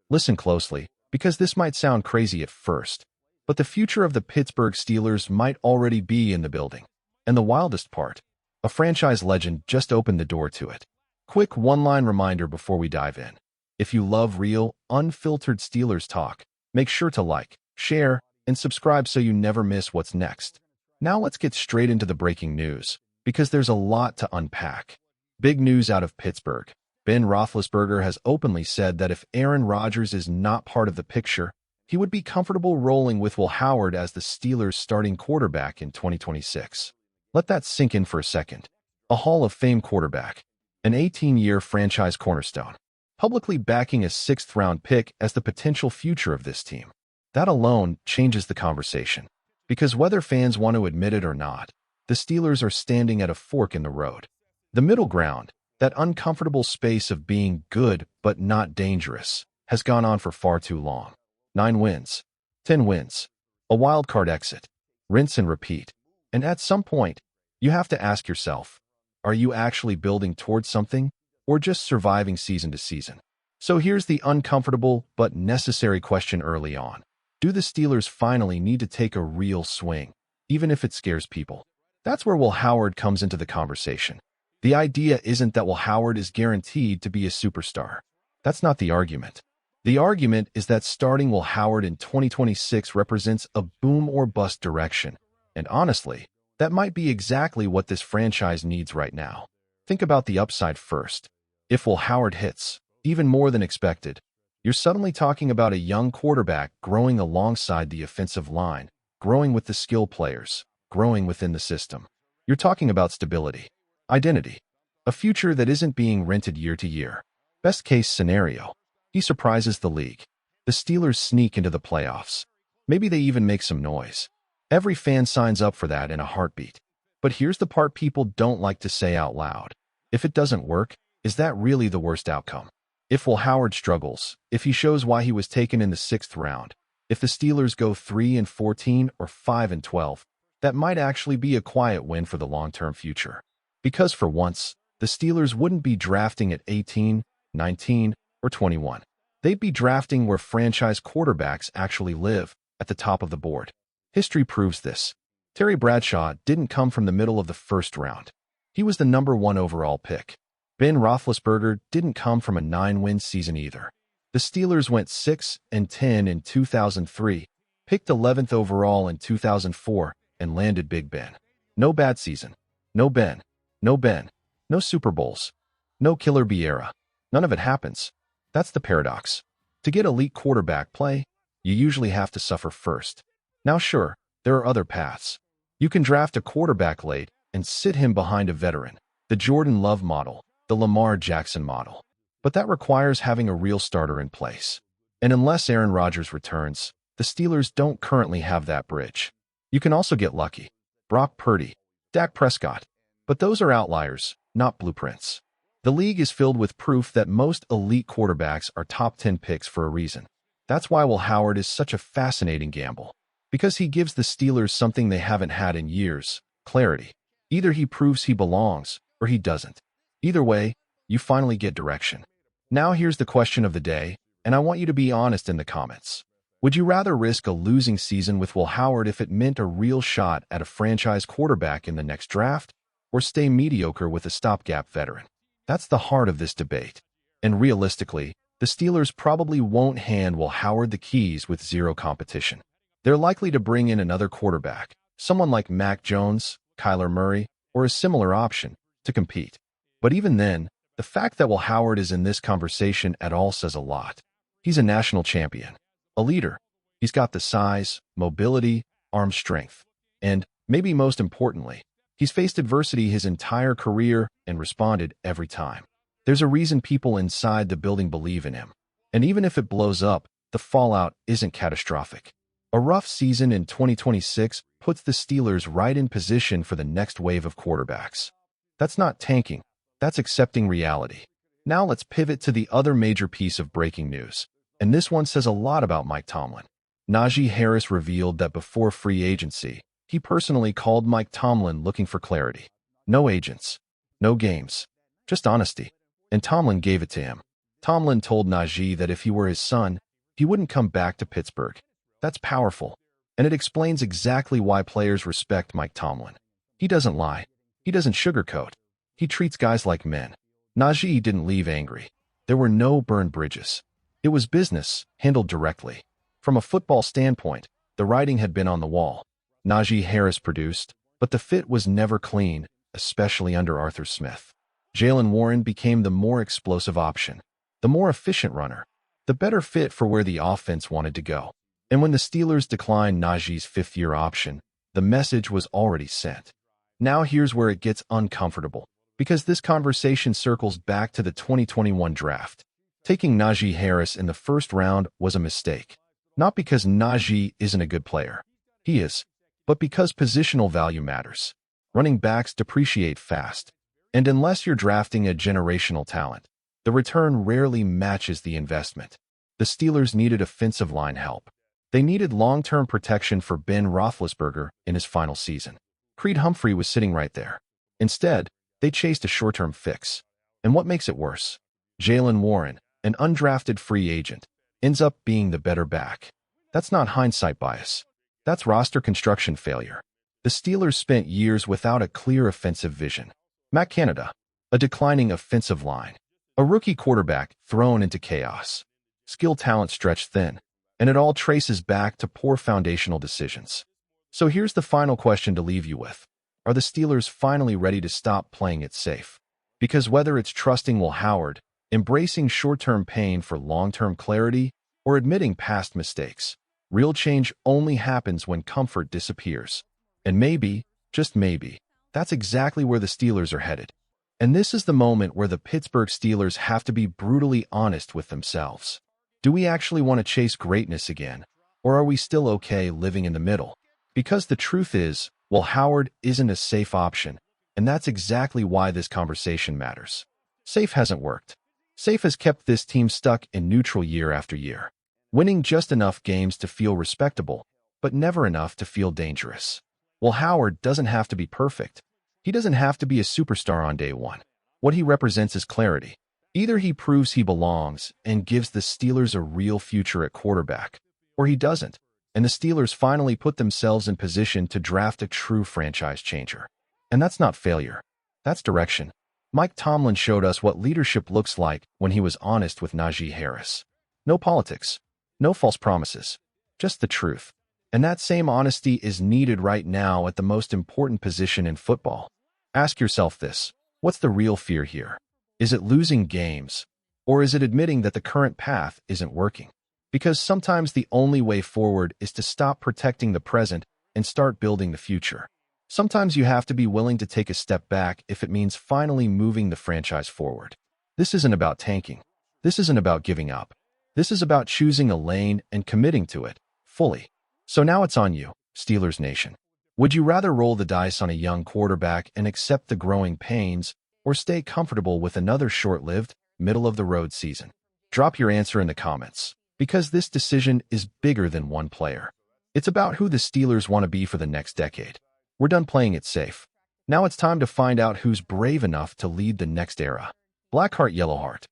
Listen closely, because this might sound crazy at first, but the future of the Pittsburgh Steelers might already be in the building. And the wildest part, a franchise legend just opened the door to it. Quick one-line reminder before we dive in. If you love real, unfiltered Steelers talk, make sure to like, share, and subscribe so you never miss what's next. Now let's get straight into the breaking news, because there's a lot to unpack. Big news out of Pittsburgh. Ben Roethlisberger has openly said that if Aaron Rodgers is not part of the picture, he would be comfortable rolling with Will Howard as the Steelers' starting quarterback in 2026. Let that sink in for a second. A Hall of Fame quarterback, an 18-year franchise cornerstone, publicly backing a sixth-round pick as the potential future of this team. That alone changes the conversation. Because whether fans want to admit it or not, the Steelers are standing at a fork in the road. The middle ground, that uncomfortable space of being good but not dangerous, has gone on for far too long. 9 wins, 10 wins, a wild card exit, rinse and repeat. And at some point, you have to ask yourself, are you actually building towards something, or just surviving season to season? So here's the uncomfortable but necessary question early on. Do the Steelers finally need to take a real swing, even if it scares people? That's where Will Howard comes into the conversation. The idea isn't that Will Howard is guaranteed to be a superstar. That's not the argument. The argument is that starting Will Howard in 2026 represents a boom or bust direction. And honestly, that might be exactly what this franchise needs right now. Think about the upside first. If Will Howard hits, even more than expected, you're suddenly talking about a young quarterback growing alongside the offensive line, growing with the skill players, growing within the system. You're talking about stability, identity, a future that isn't being rented year to year. Best case scenario, he surprises the league. The Steelers sneak into the playoffs. Maybe they even make some noise. Every fan signs up for that in a heartbeat. But here's the part people don't like to say out loud. If it doesn't work, is that really the worst outcome? If Will Howard struggles, if he shows why he was taken in the 6th round, if the Steelers go 3-14 or 5-12, that might actually be a quiet win for the long-term future. Because for once, the Steelers wouldn't be drafting at 18, 19, or 21. They'd be drafting where franchise quarterbacks actually live, at the top of the board. History proves this. Terry Bradshaw didn't come from the middle of the 1st round. He was the number 1 overall pick. Ben Roethlisberger didn't come from a 9-win season either. The Steelers went 6-10 in 2003, picked 11th overall in 2004, and landed Big Ben. No bad season. No Ben. No Ben. No Super Bowls. No Killer B era. None of it happens. That's the paradox. To get elite quarterback play, you usually have to suffer first. Now sure, there are other paths. You can draft a quarterback late and sit him behind a veteran, the Jordan Love model, the Lamar Jackson model. But that requires having a real starter in place. And unless Aaron Rodgers returns, the Steelers don't currently have that bridge. You can also get lucky. Brock Purdy, Dak Prescott. But those are outliers, not blueprints. The league is filled with proof that most elite quarterbacks are top 10 picks for a reason. That's why Will Howard is such a fascinating gamble. Because he gives the Steelers something they haven't had in years, clarity. Either he proves he belongs, or he doesn't. Either way, you finally get direction. Now here's the question of the day, and I want you to be honest in the comments. Would you rather risk a losing season with Will Howard if it meant a real shot at a franchise quarterback in the next draft, or stay mediocre with a stopgap veteran? That's the heart of this debate. And realistically, the Steelers probably won't hand Will Howard the keys with zero competition. They're likely to bring in another quarterback, someone like Mac Jones, Kyler Murray, or a similar option, to compete. But even then, the fact that Will Howard is in this conversation at all says a lot. He's a national champion, a leader. He's got the size, mobility, arm strength, and, maybe most importantly, he's faced adversity his entire career and responded every time. There's a reason people inside the building believe in him. And even if it blows up, the fallout isn't catastrophic. A rough season in 2026 puts the Steelers right in position for the next wave of quarterbacks. That's not tanking. That's accepting reality. Now let's pivot to the other major piece of breaking news. And this one says a lot about Mike Tomlin. Najee Harris revealed that before free agency, he personally called Mike Tomlin looking for clarity. No agents. No games. Just honesty. And Tomlin gave it to him. Tomlin told Najee that if he were his son, he wouldn't come back to Pittsburgh. That's powerful, and it explains exactly why players respect Mike Tomlin. He doesn't lie. He doesn't sugarcoat. He treats guys like men. Najee didn't leave angry. There were no burned bridges. It was business, handled directly. From a football standpoint, the writing had been on the wall. Najee Harris produced, but the fit was never clean, especially under Arthur Smith. Jaylen Warren became the more explosive option, the more efficient runner, the better fit for where the offense wanted to go. And when the Steelers declined Najee's fifth-year option, the message was already sent. Now here's where it gets uncomfortable, because this conversation circles back to the 2021 draft. Taking Najee Harris in the first round was a mistake. Not because Najee isn't a good player. He is. But because positional value matters. Running backs depreciate fast. And unless you're drafting a generational talent, the return rarely matches the investment. The Steelers needed offensive line help. They needed long-term protection for Ben Roethlisberger in his final season. Creed Humphrey was sitting right there. Instead, they chased a short-term fix. And what makes it worse? Jaylen Warren, an undrafted free agent, ends up being the better back. That's not hindsight bias. That's roster construction failure. The Steelers spent years without a clear offensive vision. Matt Canada, a declining offensive line. A rookie quarterback thrown into chaos. Skill talent stretched thin. And it all traces back to poor foundational decisions. So here's the final question to leave you with. Are the Steelers finally ready to stop playing it safe? Because whether it's trusting Will Howard, embracing short-term pain for long-term clarity, or admitting past mistakes, real change only happens when comfort disappears. And maybe, just maybe, that's exactly where the Steelers are headed. And this is the moment where the Pittsburgh Steelers have to be brutally honest with themselves. Do we actually want to chase greatness again, or are we still okay living in the middle? Because the truth is, Will Howard isn't a safe option, and that's exactly why this conversation matters. Safe hasn't worked. Safe has kept this team stuck in neutral year after year, winning just enough games to feel respectable, but never enough to feel dangerous. Will Howard doesn't have to be perfect. He doesn't have to be a superstar on day one. What he represents is clarity. Either he proves he belongs and gives the Steelers a real future at quarterback, or he doesn't, and the Steelers finally put themselves in position to draft a true franchise changer. And that's not failure. That's direction. Mike Tomlin showed us what leadership looks like when he was honest with Najee Harris. No politics. No false promises. Just the truth. And that same honesty is needed right now at the most important position in football. Ask yourself this. What's the real fear here? Is it losing games? Or is it admitting that the current path isn't working? Because sometimes the only way forward is to stop protecting the present and start building the future. Sometimes you have to be willing to take a step back if it means finally moving the franchise forward. This isn't about tanking. This isn't about giving up. This is about choosing a lane and committing to it, fully. So now it's on you, Steelers Nation. Would you rather roll the dice on a young quarterback and accept the growing pains, or stay comfortable with another short-lived, middle-of-the-road season? Drop your answer in the comments, because this decision is bigger than one player. It's about who the Steelers want to be for the next decade. We're done playing it safe. Now it's time to find out who's brave enough to lead the next era. Blackheart Yellowheart.